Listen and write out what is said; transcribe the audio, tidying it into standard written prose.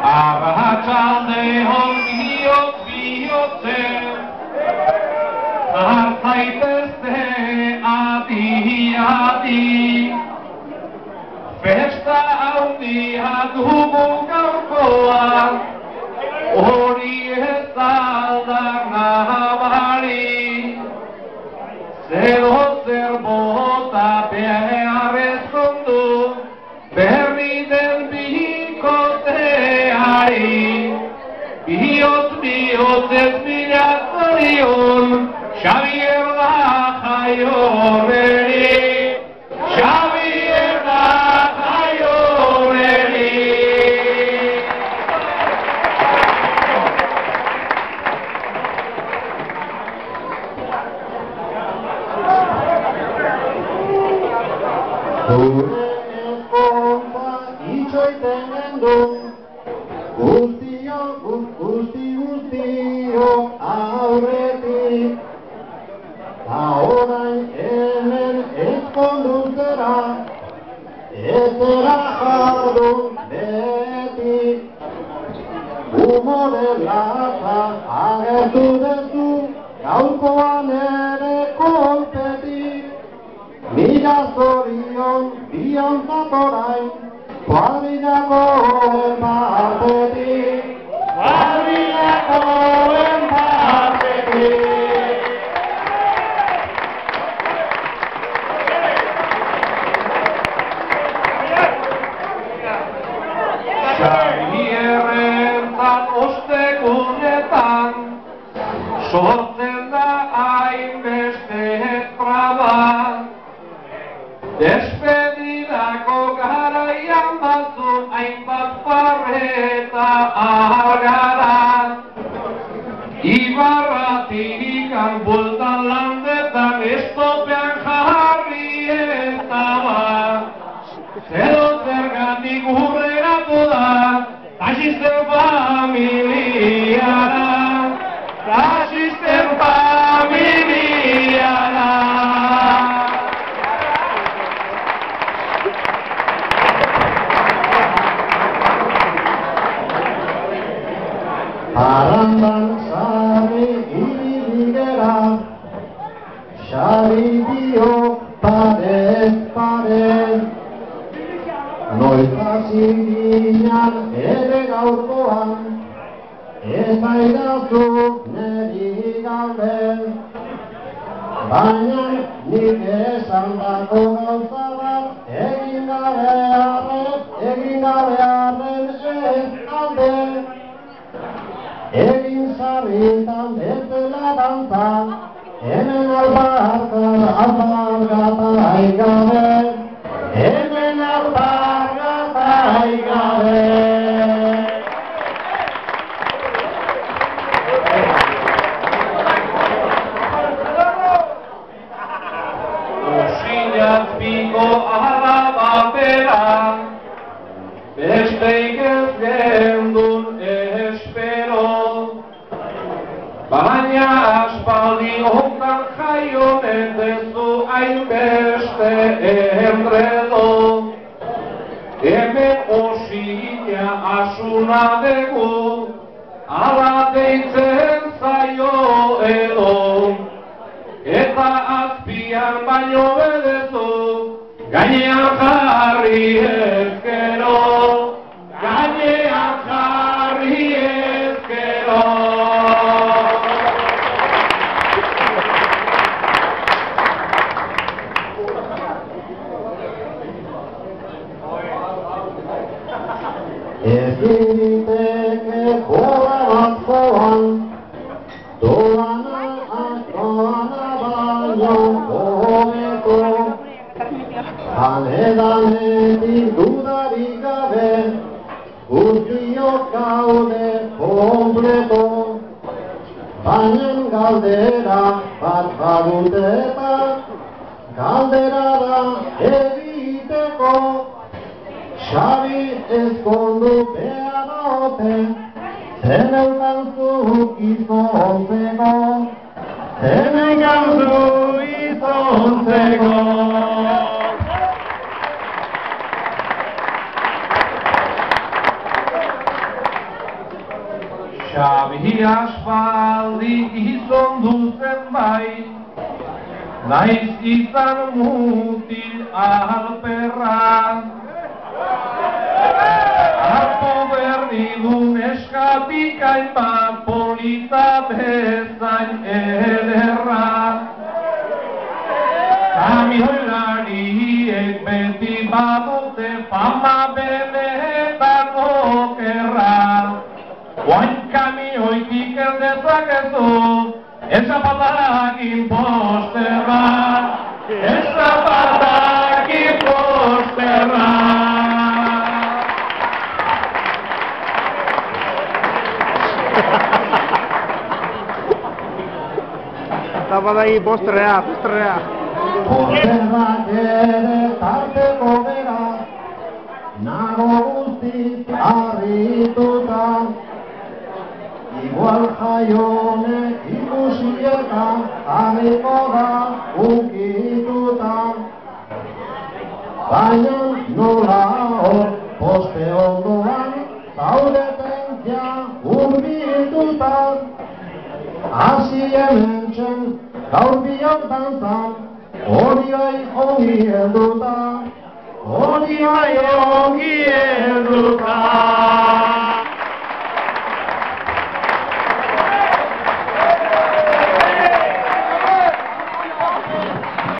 Arratsalde hon bihotz-bihotzen, hartzaitezte adi-adi, festa handia dugu gaurkoan, hori ez aldak nabari, zer bota behar ezkondu, berri den bikoteari, bihotz ez mila zorion, Xabier da jaio beri, Xabier da jaio beri. Gure ezkonta itxoiten gendun, guztiok aurretik, ta orain hemen ezkondu zera, ezera jardun beti, humore latza agertu dezu, gaurkoan ere kolpetik, mila zorion biontzat orain, kuadrilakoen partetik, kuadrilakoen partetik. Xabierrentzat ostegunetan, sortzen da hainbeste traba, despedidako garaian batzun hainbat parreta argara, Ibarratikan bultan landetan estopean jarri eta bat, zero zergatik hurreratu da, taxisten familiara, taxisten familiara. Parandan sari ibigera, sari biok parez parez, noiz hasi ginen ere gaurkoan, eta idazu neri gabe, baina nik esandako gauza bat, egin gabe arren ez alde. Egin sarritan bezala dantza, hemen albargata aigabe, hemen albargata aigabe. Osinazpiko alaba bera, besteik ez gendun espero, baina aspaldi hontan jaionen dezu hainbeste enredo. Hemen osina asuna dugu, ala deitzen zaio edo, eta azpian baino bedezu, gainean jarri ezkero, gainean jarri ezkero. Ez diteke jola bat joan, doana baino hobeto, danetik dudarik gabe, guztiok gaude kompleto, baina galdera bat badute eta galdera da egiteko. Xabi ezkondu behar ote, zen eukanzu izontzeko, zen eukanzu izontzeko. Xabi aspaldi izon duzen bai, naiz izan mutil alperra. Hartu berri du neskapikain bat polita bezain ederra. Kamioilariek beti badute fama benetan okerra. Oain kamioitik erdezakezu, esapatakin posterra. Esapatakin posterra. Zapadagi postrea. Posterrak ere tarteko bera, nago guztiz harrituta. Igual jaionek ikusietan jarriko da ukituta. Baina nola hor poste ondoan zaudeten ja urbituta. Hasi hementxen gaur biok dantzan, horioi ongi helduta. Horioi ongi helduta.